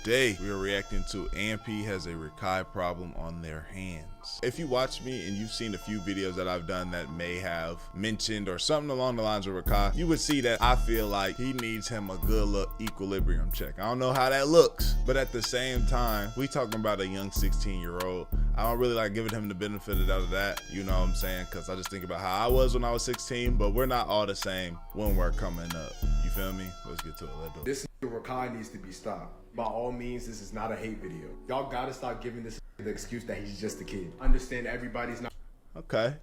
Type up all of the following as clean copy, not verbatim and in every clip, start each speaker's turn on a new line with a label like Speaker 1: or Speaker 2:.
Speaker 1: Today, we are reacting to AMP has a RaKai problem on their hands. If you watch me and you've seen a few videos that I've done that may have mentioned or something along the lines of RaKai, you would see that I feel like he needs him a good little equilibrium check. I don't know how that looks, but at the same time, we talking about a young 16-year-old. I don't really like giving him the benefit of that, you know what I'm saying? Because I just think about how I was when I was 16, but we're not all the same when we're coming up. You feel me? Let's get to it. Let's do it.
Speaker 2: This RaKai needs to be stopped. By all means, this is not a hate video. Y'all gotta stop giving this the excuse that he's just a kid. Understand everybody's not.
Speaker 1: Okay.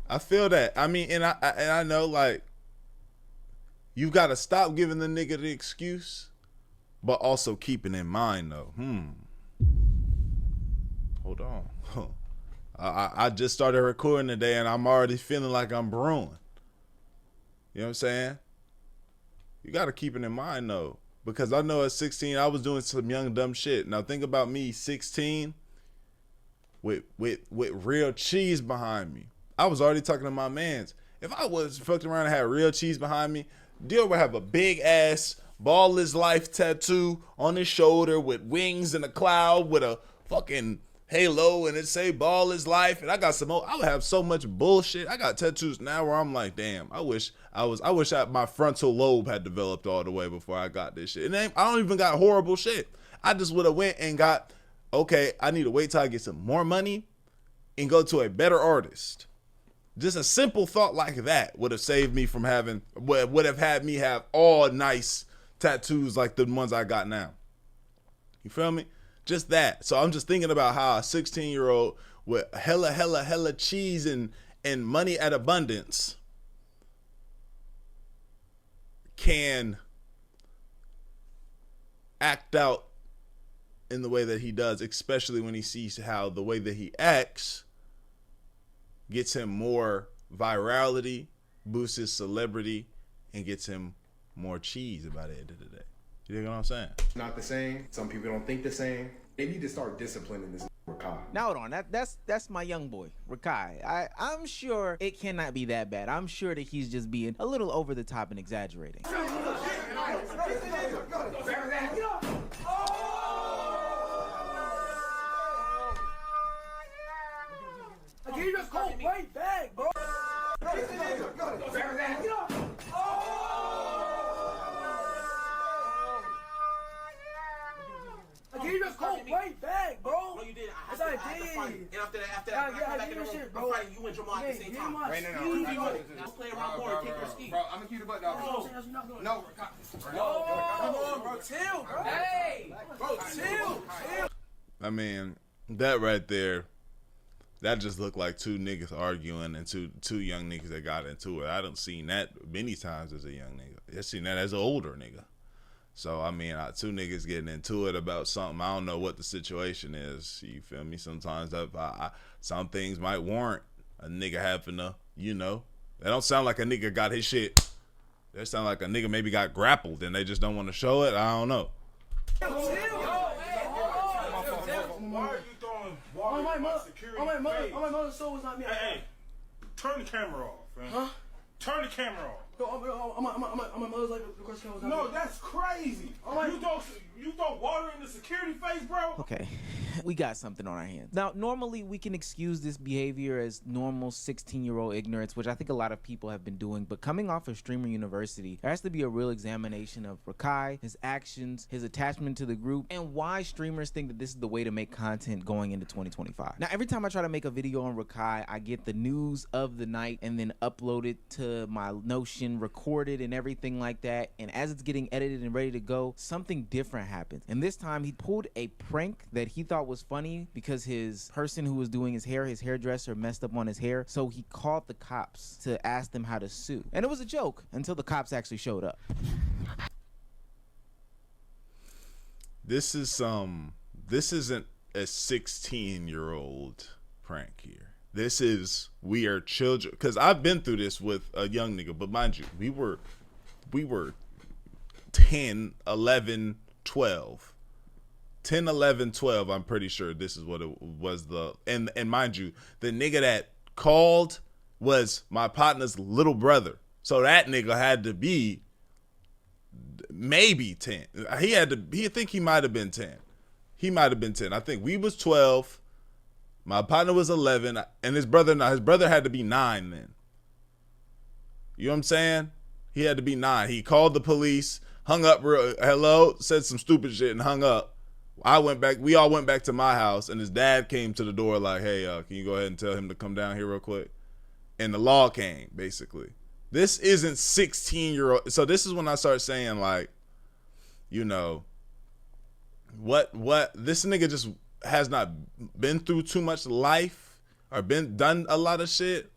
Speaker 1: I feel that. I mean, and I know, like, you've got to stop giving the nigga the excuse, but also keeping in mind though. Hold on. I just started recording today and I'm already feeling like I'm brewing. You know what I'm saying? You got to keep it in mind though, because I know at 16 I was doing some young dumb shit. Now think about me, 16, with real cheese behind me. I was already talking to my mans. If I was fucking around and had real cheese behind me, Dior would have a big ass Ball Is Life tattoo on his shoulder with wings in a cloud with a fucking halo and it say Ball Is Life, and I got some more. I would have so much bullshit. I got tattoos now where I'm like, damn, I wish my frontal lobe had developed all the way before I got this shit. And then I don't even got horrible shit. I just would have went and got, okay, I need to wait till I get some more money and go to a better artist. Just a simple thought like that would have saved me from having, would have had me have all nice tattoos like the ones I got now. You feel me? Just that. So I'm just thinking about how a 16-year-old with hella cheese and money at abundance can act out in the way that he does, especially when he sees how the way that he acts gets him more virality, boosts his celebrity, and gets him more cheese by the end of the day. You know what I'm saying?
Speaker 2: Not the same. Some people don't think the same. They need to start disciplining this RaKai.
Speaker 3: Now hold on, that's my young boy, RaKai. I'm sure it cannot be that bad. I'm sure that he's just being a little over the top and exaggerating.
Speaker 4: He just go right back, bro. He just go right back, bro.
Speaker 5: No, you didn't. I
Speaker 4: Yes, I
Speaker 5: had to fight.
Speaker 4: did.
Speaker 5: And after that, I come back in the room. I'm fighting you and Jamal at the same time.
Speaker 4: Right
Speaker 5: Now play around more and take your ski.
Speaker 6: Bro, I'm gonna keep the button off. No,
Speaker 4: come on, bro. Chill, bro. Hey, bro, chill.
Speaker 1: I mean, that right there, that just looked like two niggas arguing and two young niggas that got into it. I done seen that many times as a young nigga. I seen that as an older nigga. So, I mean, two niggas getting into it about something. I don't know what the situation is. You feel me? Sometimes some things might warrant a nigga having to, you know. They don't sound like a nigga got his shit. They sound like a nigga maybe got grappled and they just don't want to show it. I don't know.
Speaker 6: Why are you throwing water in my security face?
Speaker 4: On my mother's soul was not me.
Speaker 6: Hey, turn the camera off, man.
Speaker 4: Huh?
Speaker 6: Turn the camera off.
Speaker 4: On my mother's life, the question was not
Speaker 6: No,
Speaker 4: me.
Speaker 6: that's crazy. You throw water in the security face, bro?
Speaker 3: Okay, we got something on our hands. Now, normally we can excuse this behavior as normal 16-year-old ignorance, which I think a lot of people have been doing, but coming off of Streamer University, there has to be a real examination of RaKai, his actions, his attachment to the group, and why streamers think that this is the way to make content going into 2025. Now, every time I try to make a video on RaKai, I get the news of the night and then upload it to my Notion, record it and everything like that, and as it's getting edited and ready to go, something different happens. And this time he pulled a prank that he thought was funny because his person who was doing his hairdresser messed up on his hair, so he called the cops to ask them how to sue. And it was a joke until the cops actually showed up.
Speaker 1: This isn't a 16-year-old prank here. This is, we are children, because I've been through this with a young nigga, but mind you, we were 10, 11, 12. 10, 11, 12, I'm pretty sure this is what it was. And mind you, the nigga that called was my partner's little brother. So that nigga had to be maybe 10. He think he might have been 10. He might have been 10. I think we was 12. My partner was 11, and his brother had to be 9 then. You know what I'm saying? He had to be 9. He called the police, hung up, hello, said some stupid shit and hung up. We all went back to my house, and his dad came to the door like, hey, can you go ahead and tell him to come down here real quick? And the law came, basically. This isn't 16-year-old. So this is when I start saying, like, you know, what this nigga just has not been through too much life or done a lot of shit,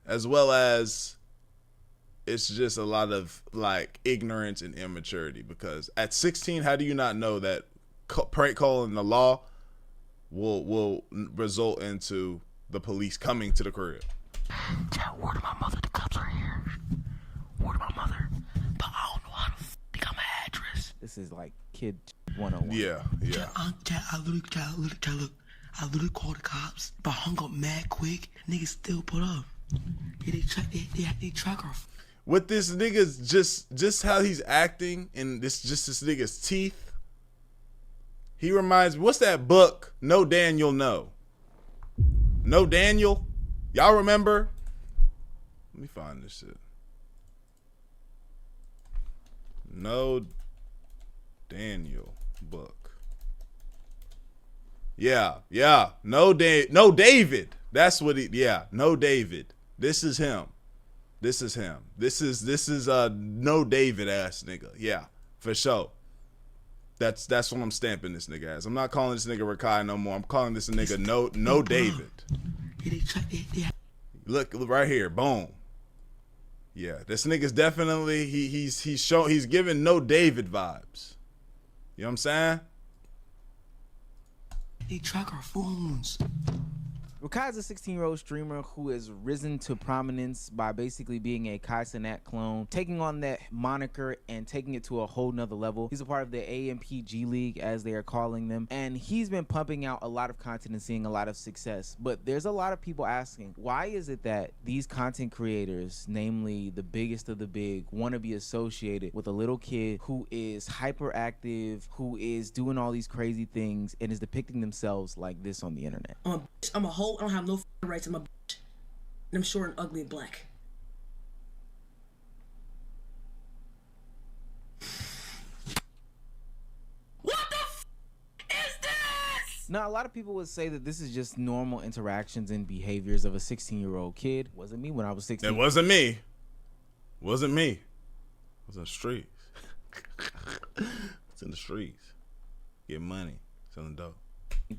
Speaker 1: as well as it's just a lot of like ignorance and immaturity. Because at 16, how do you not know that prank calling the law will result into the police coming to the crib?
Speaker 5: Tell word to my mother, the cops are here. Word to my mother, but I don't know how to got my address.
Speaker 3: This is like kid 101.
Speaker 1: Yeah.
Speaker 5: I literally called the cops, but hung up mad quick. Niggas still put up. Yeah, they track our.
Speaker 1: With this nigga's just how he's acting and this nigga's teeth. He reminds me, what's that book? No Daniel, no. No Daniel? Y'all remember? Let me find this shit. No Daniel book. Yeah. No David. That's what No David. This is him. This is no David ass nigga. Yeah, for sure. That's what I'm stamping this nigga as. I'm not calling this nigga RaKai no more. I'm calling this a nigga no David. Look right here, boom. Yeah, this nigga's definitely he's giving no David vibes. You know what I'm saying?
Speaker 5: They track our phones.
Speaker 3: RaKai is a 16-year-old streamer who has risen to prominence by basically being a Kai Cenat clone, taking on that moniker and taking it to a whole nother level. He's a part of the AMPG League, as they are calling them, and he's been pumping out a lot of content and seeing a lot of success. But there's a lot of people asking, why is it that these content creators, namely the biggest of the big, want to be associated with a little kid who is hyperactive, who is doing all these crazy things, and is depicting themselves like this on the internet?
Speaker 7: I'm a hoe. I don't have no rights. I'm a bitch. And I'm short and ugly and black. What the is this?
Speaker 3: Now, a lot of people would say that this is just normal interactions and behaviors of a 16-year-old kid. Wasn't me when I was 16.
Speaker 1: It wasn't me. Wasn't me. It was in the streets. It's in the streets. Get money. Selling dope.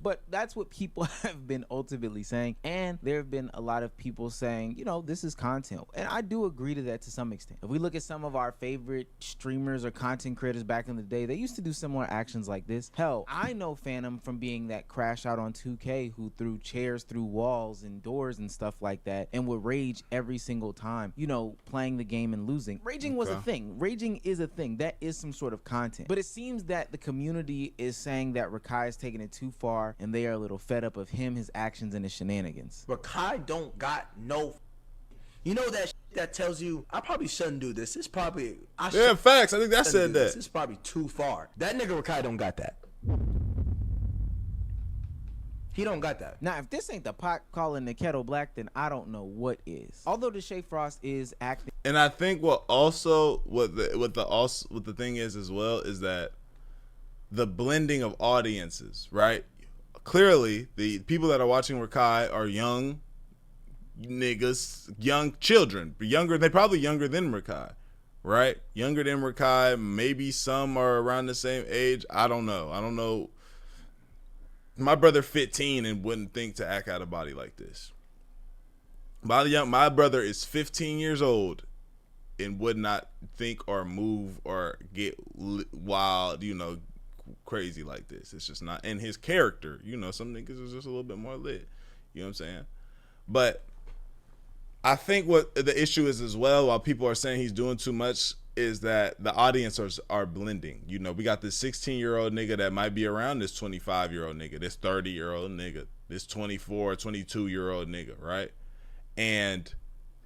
Speaker 3: But that's what people have been ultimately saying, and there have been a lot of people saying, you know, this is content, and I do agree to that to some extent. If we look at some of our favorite streamers or content creators back in the day, they used to do similar actions like this. Hell, I know Phantom from being that crash out on 2K who threw chairs through walls and doors and stuff like that, and would rage every single time, you know, playing the game and losing. Raging was a thing. Raging is a thing. That is some sort of content. But it seems that the community is saying that RaKai is taking it too far, and they are a little fed up of him, his actions, and his shenanigans.
Speaker 8: RaKai don't got no. You know that that tells you I probably shouldn't do this. It's probably
Speaker 1: facts. I think that said that.
Speaker 8: It's probably too far. That nigga RaKai don't got that. He don't got that.
Speaker 3: Now, if this ain't the pot calling the kettle black, then I don't know what is. Although Deshae Frost is acting,
Speaker 1: and I think what the thing is as well is that the blending of audiences, right? Clearly, the people that are watching RaKai are young niggas, young children, they're probably younger than RaKai, right? Younger than RaKai, maybe some are around the same age. I don't know. My brother 15 and wouldn't think to act out of body like this. My brother is 15 years old and would not think or move or get wild, you know, crazy like this. It's just not in his character. You know, some niggas is just a little bit more lit. You know what I'm saying? But I think what the issue is as well, while people are saying he's doing too much, is that the audiences are blending. You know, we got this 16-year-old nigga that might be around this 25-year-old nigga, this 30-year-old nigga, this 24, 22-year-old nigga, right? And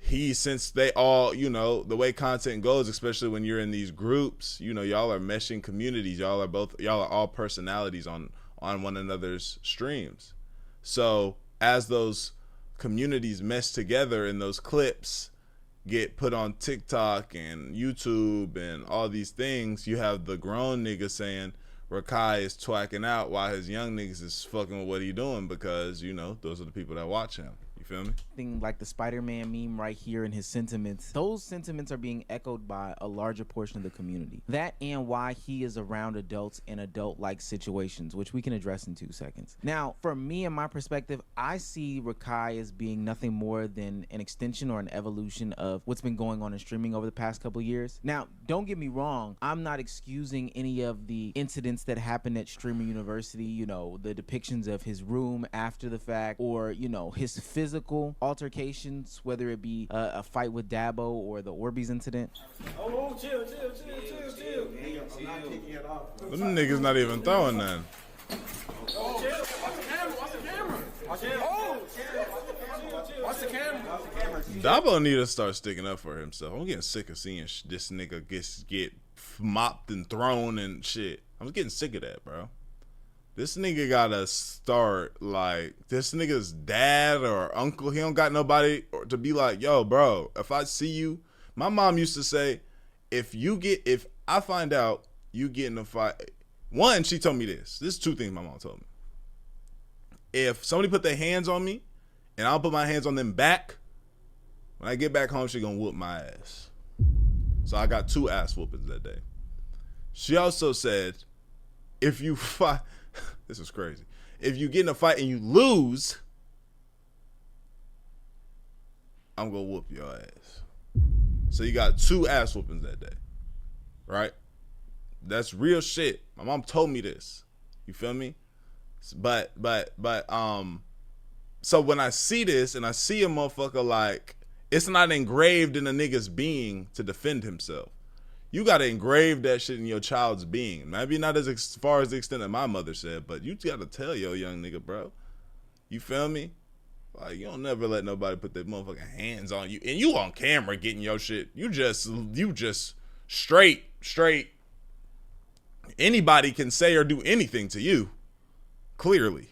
Speaker 1: since they all, you know, the way content goes, especially when you're in these groups, you know, y'all are meshing communities. Y'all are all personalities on one another's streams. So as those communities mesh together and those clips get put on TikTok and YouTube and all these things, you have the grown nigga saying RaKai is twacking out while his young niggas is fucking with what he doing, because, you know, those are the people that watch him. You feel me?
Speaker 3: Thing like the Spider-Man meme right here and his sentiments, those sentiments are being echoed by a larger portion of the community. That and why he is around adults in adult-like situations, which we can address in 2 seconds. Now, for me and my perspective, I see RaKai as being nothing more than an extension or an evolution of what's been going on in streaming over the past couple years. Now, don't get me wrong, I'm not excusing any of the incidents that happened at Streamer University, you know, the depictions of his room after the fact, or, you know, his physical altercations, whether it be a fight with Dabo or the Orbeez incident.
Speaker 6: Oh, chill. I'm not kicking it off.
Speaker 1: Them niggas not even throwing none.
Speaker 6: Oh, chill. Watch the camera. Watch the camera.
Speaker 1: Dabo need to start sticking up for himself. I'm getting sick of seeing this nigga get mopped and thrown and shit. I'm getting sick of that, bro. This nigga gotta start, like, this nigga's dad or uncle, he don't got nobody to be like, yo, bro, if I see you, my mom used to say, if I find out you get in a fight, one, she told me this is 2 things my mom told me. If somebody put their hands on me and I'll put my hands on them back, when I get back home, she gonna whoop my ass. So I got 2 ass whoopings that day. She also said, if you fight, this is crazy. If you get in a fight and you lose, I'm gonna whoop your ass. So you got 2 ass whoopings that day, right? That's real shit. My mom told me this. You feel me? But so when I see this and I see a motherfucker, like, it's not engraved in a nigga's being to defend himself. You gotta engrave that shit in your child's being. Maybe not as far as the extent that my mother said, but you gotta tell your young nigga, bro. You feel me? Like, you don't never let nobody put their motherfucking hands on you. And you on camera getting your shit. You just straight. Anybody can say or do anything to you. Clearly.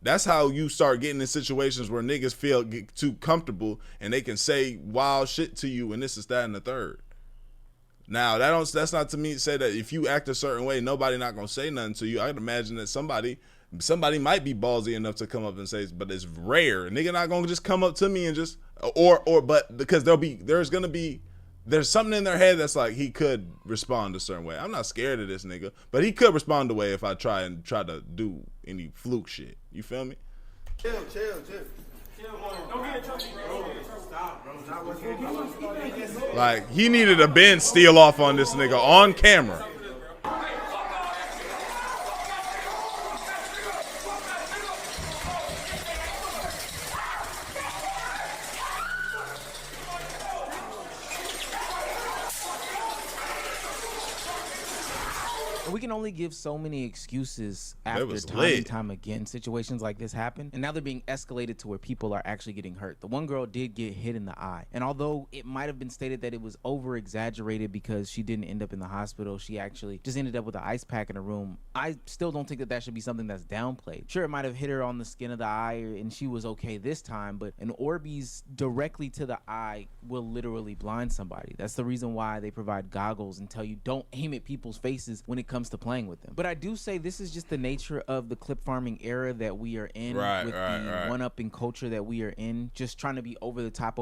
Speaker 1: That's how you start getting in situations where niggas get too comfortable and they can say wild shit to you and this is that and the third. Now, that's not to me say that if you act a certain way, nobody not gonna say nothing to you. I'd imagine that somebody might be ballsy enough to come up and say, but it's rare. A nigga not gonna just come up to me and just but because there's something in their head that's like he could respond a certain way. I'm not scared of this nigga, but he could respond a way if I try to do any fluke shit. You feel me?
Speaker 6: Chill. Don't get in trouble, bro. Stop, bro.
Speaker 1: Like, he needed a Ben steal off on this nigga on camera.
Speaker 3: We can only give so many excuses after time
Speaker 1: lit.
Speaker 3: and time again. Situations like this happen, and now they're being escalated to where people are actually getting hurt. The one girl did get hit in the eye, and although it might have been stated that it was over exaggerated because she didn't end up in the hospital, she actually just ended up with an ice pack in her room. I still don't think that should be something that's downplayed. Sure, it might have hit her on the skin of the eye and she was okay this time, but an Orbeez directly to the eye will literally blind somebody. That's the reason why they provide goggles and tell you don't aim at people's faces when it comes to playing with them. But I do say this is just the nature of the clip farming era that we are in, with the one-upping culture that we are in, just trying to be over the top.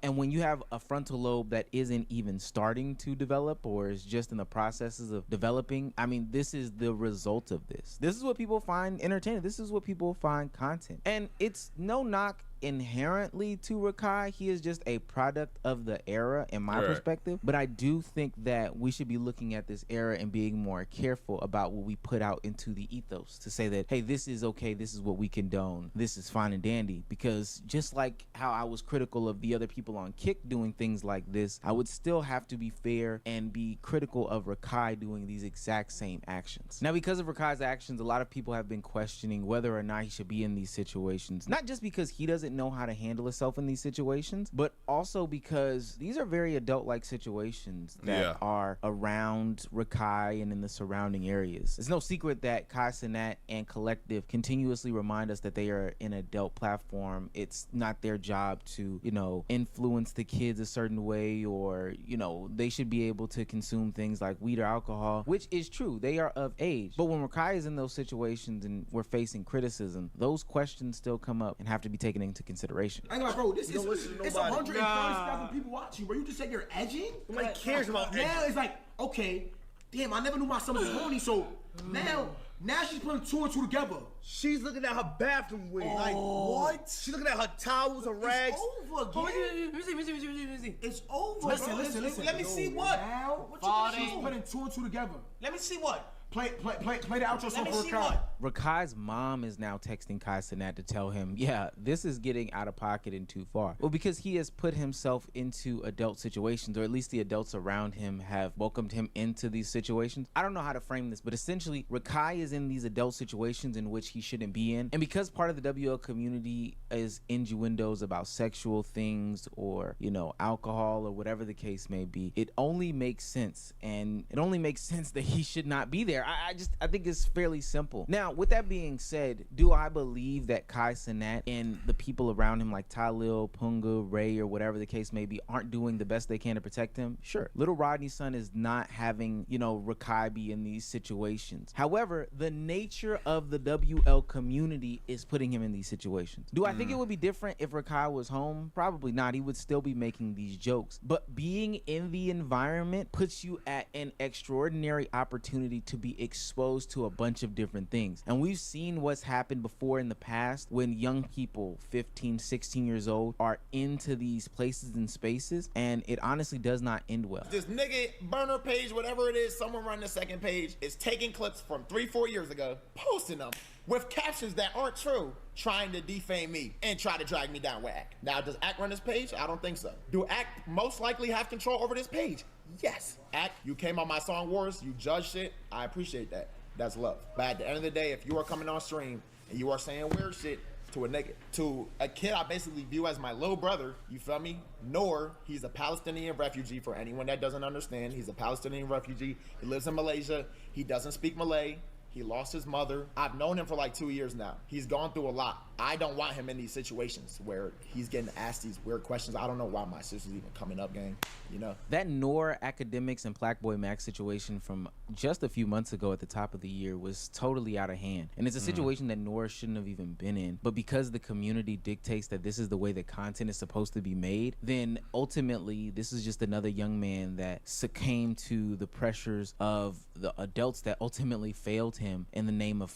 Speaker 3: And when you have a frontal lobe that isn't even starting to develop or is just in the processes of developing, I mean, this is the result of this. This is what people find entertaining. This is what people find content. And it's no knock inherently to RaKai. He is just a product of the era in my perspective, but I do think that we should be looking at this era and being more careful about what we put out into the ethos to say that, hey, this is okay, this is what we condone, this is fine and dandy. Because just like how I was critical of the other people on Kick doing things like this, I would still have to be fair and be critical of RaKai doing these exact same actions. Now, because of RaKai's actions, a lot of people have been questioning whether or not he should be in these situations, not just because he doesn't doesn't know how to handle herself in these situations, but also because these are very adult-like situations that are around RaKai and in the surrounding areas. It's no secret that Kai Cenat and Collective continuously remind us that they are an adult platform. It's not their job to, you know, influence the kids a certain way, or, you know, they should be able to consume things like weed or alcohol, which is true. They are of age. But when RaKai is in those situations and we're facing criticism, those questions still come up and have to be taken into consideration.
Speaker 9: I ain't like, bro, this is it's 130,000 people watching, bro. You just said you're edging?
Speaker 8: Nobody cares about edging.
Speaker 9: Now it's like, okay, damn, I never knew my son was horny, so now she's putting two and two together.
Speaker 8: She's looking at her bathroom wig. Like, what? She's looking at her towels and rags.
Speaker 9: It's over, again.
Speaker 7: Let me see.
Speaker 9: It's over. Listen.
Speaker 8: Let me see what?
Speaker 9: Now, she's putting two and two together.
Speaker 8: Let me see what?
Speaker 9: Play the outro song
Speaker 8: Let me
Speaker 9: for
Speaker 8: see
Speaker 9: RaKai.
Speaker 8: what?
Speaker 3: RaKai's mom is now texting Kai Cenat to tell him, yeah, this is getting out of pocket and too far. Well, because he has put himself into adult situations, or at least the adults around him have welcomed him into these situations. I don't know how to frame this, but essentially RaKai is in these adult situations in which he shouldn't be in. And because part of the WL community is innuendos about sexual things or, you know, alcohol or whatever the case may be, it only makes sense. And it only makes sense that he should not be there. I think it's fairly simple. Now, with that being said, do I believe that Kai Cenat and the people around him like Talil, Punga, Ray, or whatever the case may be aren't doing the best they can to protect him? Sure. Little Rodney's son is not having, you know, RaKai be in these situations. However, the nature of the WL community is putting him in these situations. Do I think it would be different if RaKai was home? Probably not. He would still be making these jokes. But being in the environment puts you at an extraordinary opportunity to be exposed to a bunch of different things. And we've seen what's happened before in the past when young people, 15, 16 years old, are into these places and spaces, and it honestly does not end well.
Speaker 10: This nigga burner page, whatever it is, someone running the second page, is taking clips from 3-4 years ago, posting them with captions that aren't true, trying to defame me and try to drag me down with Act. Now, does Act run this page? I don't think so. Do Act most likely have control over this page? Yes. Act, you came on my Song Wars, you judged it, I appreciate that. That's love. But at the end of the day, if you are coming on stream and you are saying weird shit to a nigga, to a kid I basically view as my little brother, you feel me? Nor he's a Palestinian refugee. For anyone that doesn't understand, he's a Palestinian refugee. He lives in Malaysia. He doesn't speak Malay. He lost his mother. I've known him for like 2 years now. He's gone through a lot. I don't want him in these situations where he's getting asked these weird questions. I don't know why my sister's even coming up, gang. You know?
Speaker 3: That Noor Academics and Blackboy Max situation from just a few months ago at the top of the year was totally out of hand. And it's a situation that Noor shouldn't have even been in. But because the community dictates that this is the way that content is supposed to be made, then ultimately this is just another young man that succumbed to the pressures of the adults that ultimately failed him in the name of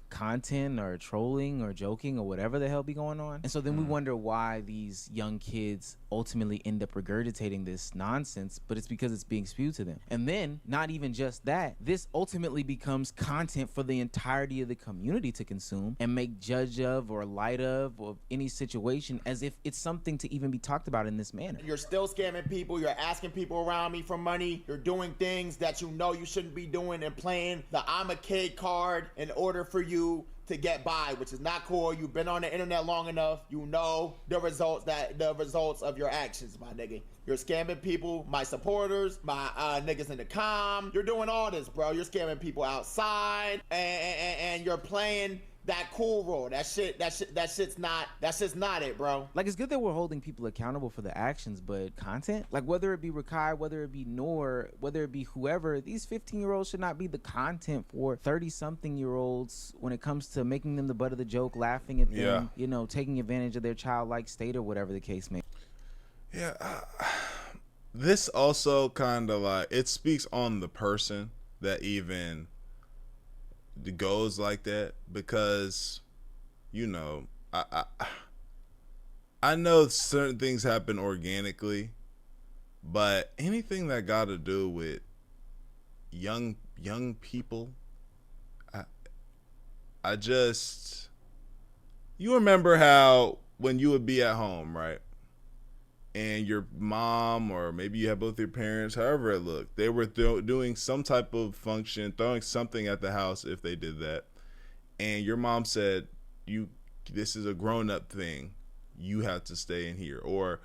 Speaker 3: content or trolling or joking or whatever the hell be going on. And so then we wonder why these young kids ultimately end up regurgitating this nonsense, but it's because it's being spewed to them. And then not even just that, this ultimately becomes content for the entirety of the community to consume and make judge of or light of or any situation as if it's something to even be talked about in this manner.
Speaker 10: You're still scamming people. You're asking people around me for money. You're doing things that you know you shouldn't be doing and playing the I'm a kid card in order for you to get by, which is not cool. You've been on the internet long enough. You know the results of your actions, my nigga. You're scamming people, my supporters, my niggas in the com. You're doing all this, bro. You're scamming people outside, and you're playing that cool role. That shit's not it, bro.
Speaker 3: Like, it's good that we're holding people accountable for the actions, but content, like whether it be RaKai, whether it be Noor, whether it be whoever, these 15-year-olds should not be the content for 30-something-year-olds when it comes to making them the butt of the joke, laughing at them, you know, taking advantage of their childlike state or whatever the case may be.
Speaker 1: Yeah, this also kind of like, it speaks on the person that even goes like that, because, you know, I know certain things happen organically, but anything that got to do with young people, I just, you remember how when you would be at home, right? And your mom, or maybe you have both your parents, however it looked, they were doing some type of function, throwing something at the house if they did that. And your mom said, this is a grown-up thing. you have to stay in here, or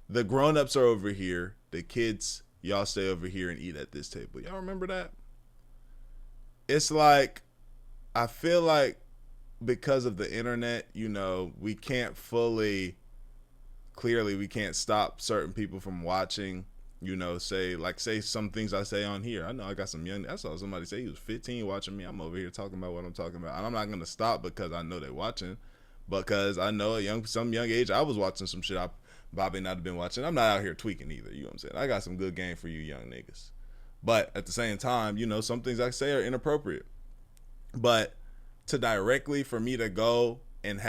Speaker 1: the grown-ups are over here, the kids, y'all stay over here and eat at this table. Y'all remember that? It's like, I feel like because of the internet, you know, we can't we can't stop certain people from watching, you know, say some things I say on here. I know I got I saw somebody say he was 15 watching me. I'm over here talking about what I'm talking about. And I'm not going to stop because I know they're watching, because I know some young age I was watching some shit I probably not have been watching. I'm not out here tweaking either, you know what I'm saying? I got some good game for you young niggas. But at the same time, you know, some things I say are inappropriate. But to directly for me to go and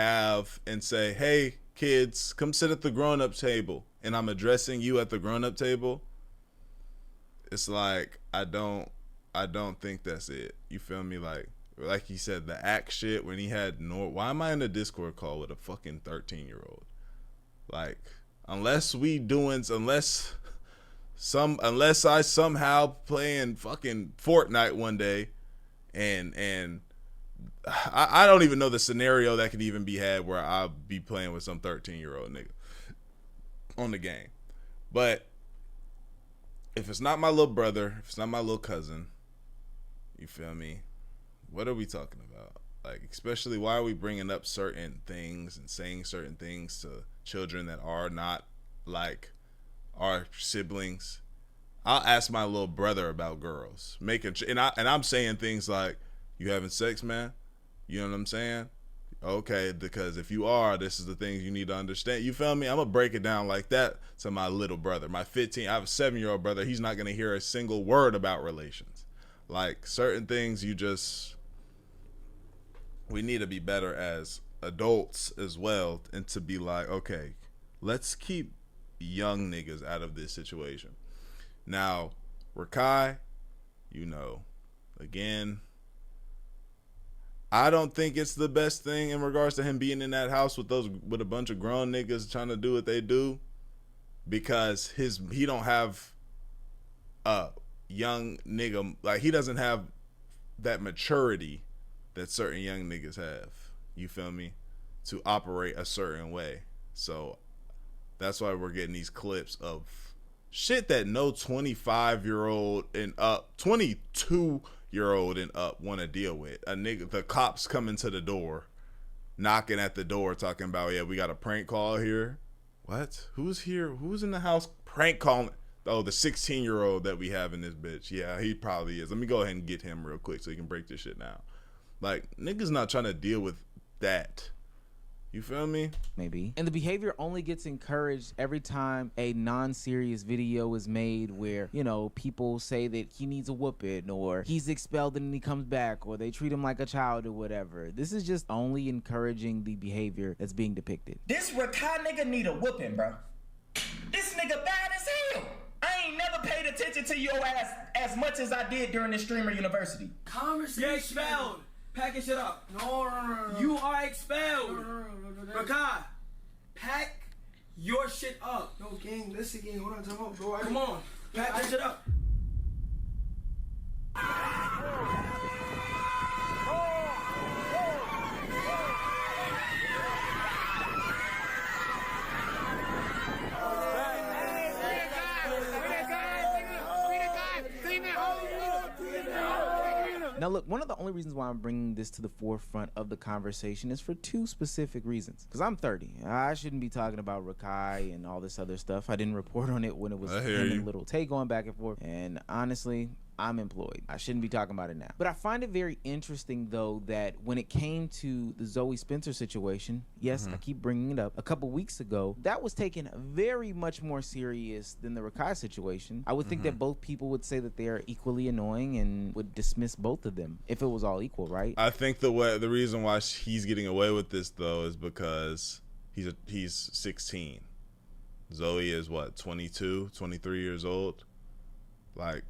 Speaker 1: say, hey, kids, come sit at the grown-up table, and I'm addressing you at the grown-up table, it's like, I don't think that's it. You feel me? Like he said, the act shit when he had why am I in a Discord call with a fucking 13-year-old? Like, unless I somehow playing fucking Fortnite one day, and I don't even know the scenario that could even be had where I'll be playing with some 13-year-old nigga on the game. But if it's not my little brother, if it's not my little cousin, you feel me? What are we talking about? Like, especially, why are we bringing up certain things and saying certain things to children that are not like our siblings? I'll ask my little brother about girls, and I'm saying things like, "You having sex, man?" You know what I'm saying? Okay, because if you are, this is the things you need to understand. You feel me? I'm gonna break it down like that to my little brother. I have a 7-year-old brother. He's not gonna hear a single word about relations. Like, certain things, we need to be better as adults as well, and to be like, okay, let's keep young niggas out of this situation. Now, RaKai, you know, again, I don't think it's the best thing in regards to him being in that house with a bunch of grown niggas trying to do what they do, because he don't have a young nigga, like, he doesn't have that maturity that certain young niggas have, you feel me, to operate a certain way. So that's why we're getting these clips of shit that no 25-year-old and up, 22-year-old and up want to deal with. A nigga, the cops coming to the door, knocking at the door, talking about, yeah, we got a prank call here. What? Who's here? Who's in the house prank calling? Oh, the 16-year-old that we have in this bitch. Yeah, he probably is. Let me go ahead and get him real quick so he can break this shit down. Like, niggas not trying to deal with that. You feel me?
Speaker 3: Maybe. And the behavior only gets encouraged every time a non-serious video is made where, you know, people say that he needs a whooping, or he's expelled and he comes back, or they treat him like a child or whatever. This is just only encouraging the behavior that's being depicted.
Speaker 11: This RaKai nigga need a whooping, bro. This nigga bad as hell. I ain't never paid attention to your ass as much as I did during the streamer university.
Speaker 4: Conversation. You're expelled. Pack your shit up. No. You are expelled. RaKai, pack your shit up.
Speaker 9: No, gang, listen, gang. Hold on, time out, bro.
Speaker 4: Come on. Pack your shit up.
Speaker 3: Now look, one of the only reasons why I'm bringing this to the forefront of the conversation is for two specific reasons. Because I'm 30. I shouldn't be talking about RaKai and all this other stuff. I didn't report on it when it was him and Little Tay going back and forth. And honestly, I'm employed. I shouldn't be talking about it now. But I find it very interesting, though, that when it came to the Zoe Spencer situation, yes, I keep bringing it up, a couple weeks ago, that was taken very much more serious than the RaKai situation. I would think that both people would say that they are equally annoying and would dismiss both of them if it was all equal, right?
Speaker 1: I think the reason why he's getting away with this, though, is because he's 16. Zoe is what, 22, 23 years old? Like,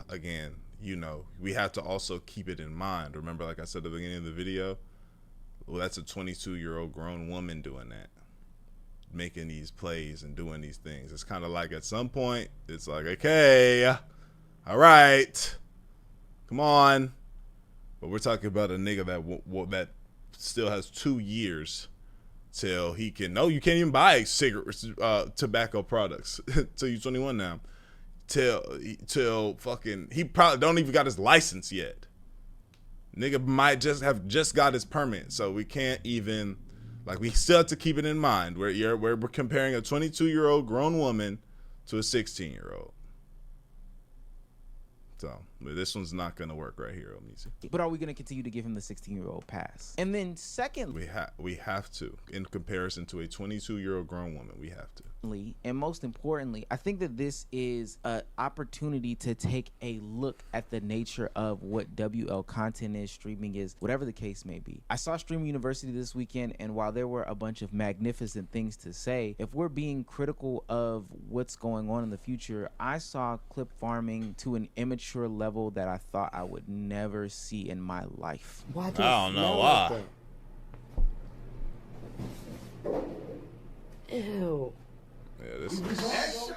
Speaker 1: again, you know, we have to also keep it in mind. Remember, like I said at the beginning of the video, well, that's a 22-year-old grown woman doing that, making these plays and doing these things. It's kind of like, at some point, it's like, okay, all right, come on. But we're talking about a nigga that still has 2 years till he can. No, you can't even buy cigarettes, tobacco products till you're 21 now. Till fucking, he probably don't even got his license yet. Nigga might just got his permit, so we can't even, like, we still have to keep it in mind where we're comparing a 22-year-old grown woman to a 16-year-old. So this one's not gonna work right here, Omizi.
Speaker 3: But are we gonna continue to give him the 16-year-old pass? And then second,
Speaker 1: we have to, in comparison to a 22-year-old grown woman, we have to.
Speaker 3: And most importantly, I think that this is an opportunity to take a look at the nature of what WL content is, streaming is, whatever the case may be. I saw Streamer University this weekend, and while there were a bunch of magnificent things to say, if we're being critical of what's going on in the future, I saw clip farming to an immature level that I thought I would never see in my life.
Speaker 1: I don't know why.
Speaker 7: Ew.
Speaker 1: Yeah, this is...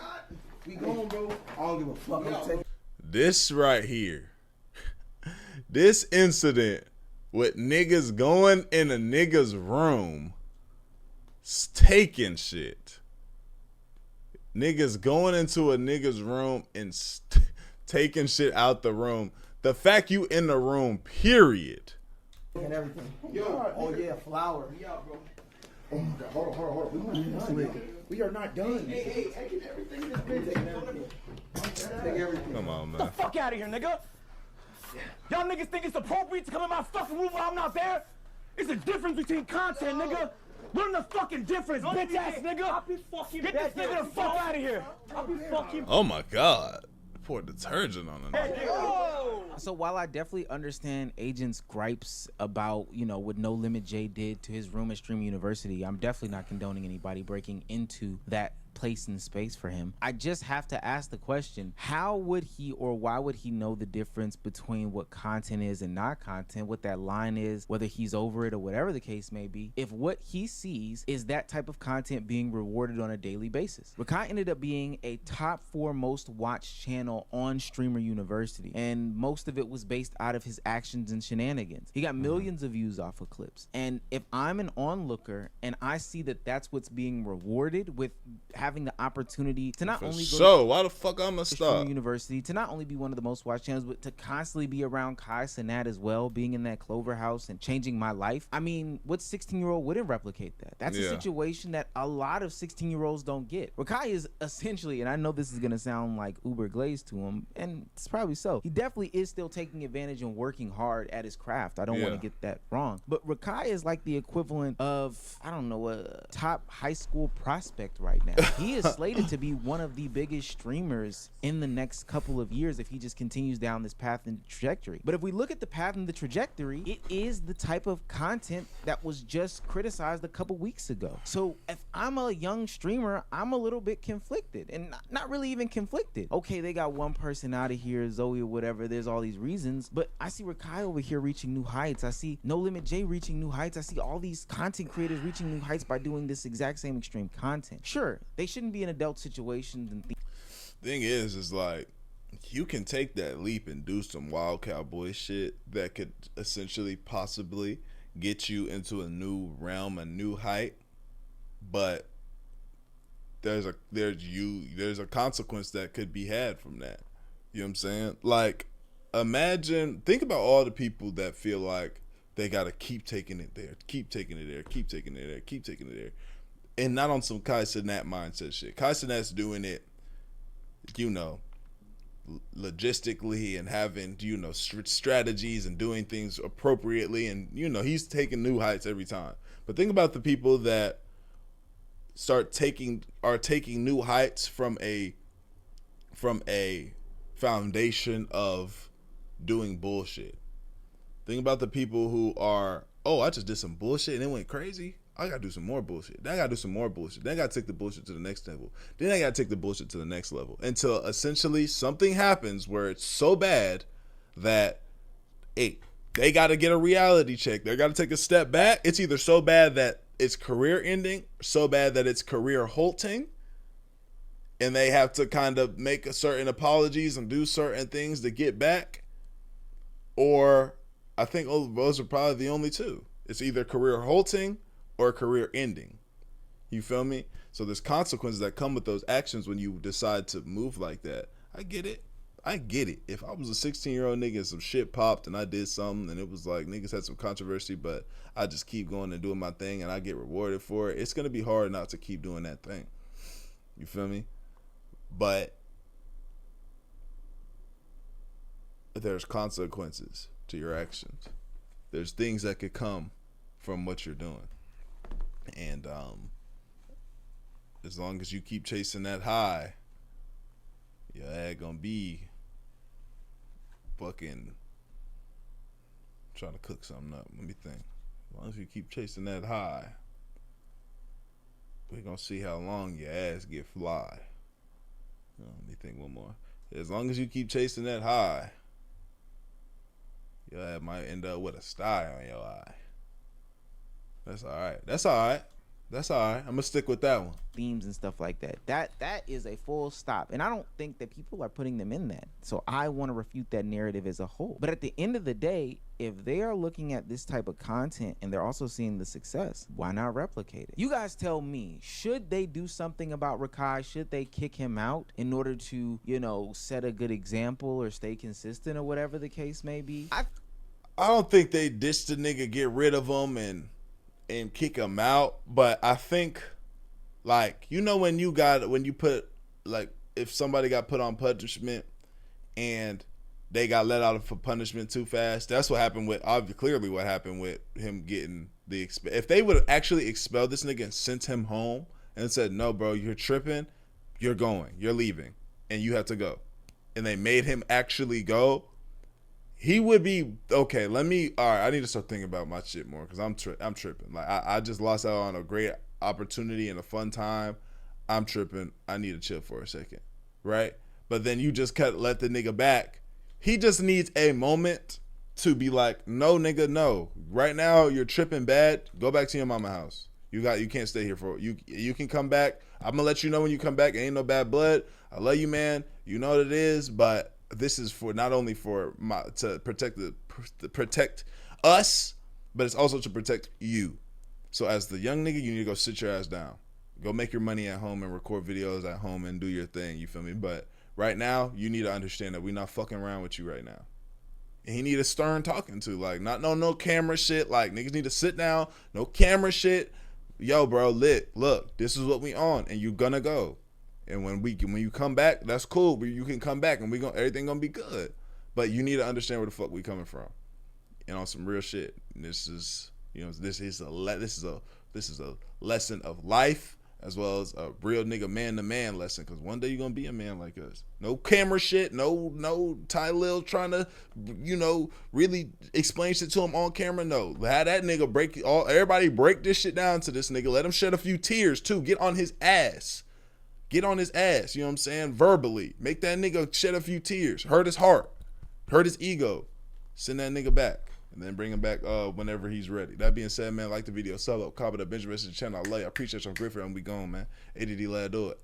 Speaker 9: We going, bro. I don't give a fuck. I'm taking...
Speaker 1: This right here, this incident with niggas going in a nigga's room, taking shit. Niggas going into a nigga's room and taking shit out the room. The fact you in the room, period.
Speaker 9: And everything. Yo, oh yeah, flower. We out, bro. Oh my God, hold on. We are not done. Hey, taking everything in this bitch. Take everything.
Speaker 1: Come on, man.
Speaker 6: Get the fuck out of here, nigga. Y'all niggas think it's appropriate to come in my fucking room while I'm not there? It's a difference between content, nigga. Learn the fucking difference, bitch ass nigga. I'll be fucking Get this nigga the fuck out of here. I'll be fucking.
Speaker 1: Oh my God. Pour detergent on it.
Speaker 3: So while I definitely understand Agent's gripes about, you know, what No Limit J did to his room at Stream University, I'm definitely not condoning anybody breaking into that place and space for him. I just have to ask the question, how would he, or why would he know the difference between what content is and not content, what that line is, whether he's over it or whatever the case may be, if what he sees is that type of content being rewarded on a daily basis? RaKai ended up being a top 4 most watched channel on Streamer University, and most of it was based out of his actions and shenanigans. He got millions of views off of clips, and if I'm an onlooker and I see that that's what's being rewarded with having the opportunity to not only
Speaker 1: go why the fuck I'ma stop
Speaker 3: University, to not only be one of the most watched channels, but to constantly be around Kai Cenat as well, being in that Clover house and changing my life. I mean, what 16-year-old wouldn't replicate that? That's a situation that a lot of 16-year-olds don't get. RaKai is essentially, and I know this is gonna sound like uber glazed to him, and it's probably so, he definitely is still taking advantage and working hard at his craft. I don't want to get that wrong, but RaKai is like the equivalent of, I don't know, a top high school prospect right now. He is slated to be one of the biggest streamers in the next couple of years if he just continues down this path and trajectory. But if we look at the path and the trajectory, it is the type of content that was just criticized a couple weeks ago. So if I'm a young streamer, I'm a little bit conflicted, and not really even conflicted. Okay, they got one person out of here, Zoe or whatever, there's all these reasons, but I see RaKai over here reaching new heights. I see No Limit J reaching new heights. I see all these content creators reaching new heights by doing this exact same extreme content. Sure, they shouldn't be in adult situations and
Speaker 1: thing is like, you can take that leap and do some wild cowboy shit that could essentially possibly get you into a new realm, a new height, but there's a consequence that could be had from that. You know what I'm saying? Like, think about all the people that feel like they gotta keep taking it there, keep taking it there, keep taking it there, keep taking it there, and not on some Kai Cenat mindset shit. Kai Cenat's doing it, you know, logistically and having, you know, strategies and doing things appropriately, and, you know, he's taking new heights every time. But think about the people that are taking new heights from a foundation of doing bullshit. Think about the people who are, oh, I just did some bullshit and it went crazy. I gotta do some more bullshit. Then I gotta do some more bullshit. Then I gotta take the bullshit to the next level. Then I gotta take the bullshit to the next level until essentially something happens where it's so bad that, hey, they gotta get a reality check. They gotta take a step back. It's either so bad that it's career ending, so bad that it's career halting, and they have to kind of make a certain apologies and do certain things to get back. Or I think those are probably the only two. It's either career halting or career ending. You feel me? So there's consequences that come with those actions when you decide to move like that. I get it. If I was a 16-year-old nigga and some shit popped and I did something and it was like niggas had some controversy, but I just keep going and doing my thing and I get rewarded for it, it's going to be hard not to keep doing that thing. You feel me? But there's consequences to your actions. There's things that could come from what you're doing. And as long as you keep chasing that high, your ad gonna be fucking trying to cook something up. Let me think. As long as you keep chasing that high, we're gonna see how long your ass get fly. Let me think one more. As long as you keep chasing that high, your ass might end up with a sty on your eye. That's all right. I'm gonna stick with that one.
Speaker 3: Themes and stuff like that. That is a full stop. And I don't think that people are putting them in that. So I want to refute that narrative as a whole. But at the end of the day, if they are looking at this type of content and they're also seeing the success, why not replicate it? You guys tell me, should they do something about RaKai? Should they kick him out in order to, you know, set a good example or stay consistent or whatever the case may be?
Speaker 1: I don't think they ditch the nigga, get rid of him and kick him out, but I think, like, you know, when you put, like, if somebody got put on punishment and they got let out for punishment too fast, that's what happened with, clearly what happened with him getting the, if they would have actually expelled this nigga and sent him home and said, no, bro, you're tripping, you're leaving, and you have to go, and they made him actually go, he would be okay. All right, I need to start thinking about my shit more because I'm tripping. Like I just lost out on a great opportunity and a fun time. I'm tripping. I need to chill for a second, right? But then you just let the nigga back. He just needs a moment to be like, no, nigga, no. Right now you're tripping bad. Go back to your mama house. You can't stay here for you. You can come back. I'm gonna let you know when you come back. Ain't no bad blood. I love you, man. You know what it is, but this is for not only for to protect us, but it's also to protect you. So as the young nigga, you need to go sit your ass down. Go make your money at home and record videos at home and do your thing. You feel me? But right now, you need to understand that we're not fucking around with you right now. And he need a stern talking to, like, not no camera shit. Like, niggas need to sit down, no camera shit. Yo, bro, look, this is what we on, and you gonna go. And when you come back, that's cool. But you can come back, and everything gonna be good. But you need to understand where the fuck we coming from, and on some real shit. And this is, you know, this is a lesson of life as well as a real nigga man to man lesson. Because one day you're gonna be a man like us. No camera shit. No Ty Lil trying to, you know, really explain shit to him on camera. No, have that nigga everybody break this shit down to this nigga. Let him shed a few tears too. Get on his ass. You know what I'm saying? Verbally. Make that nigga shed a few tears. Hurt his heart. Hurt his ego. Send that nigga back. And then bring him back whenever he's ready. That being said, man, like the video. Sub up, comment up, Benjamin, to the channel. I love you. I appreciate your Griffin. And we gone, man. ADD, let do it.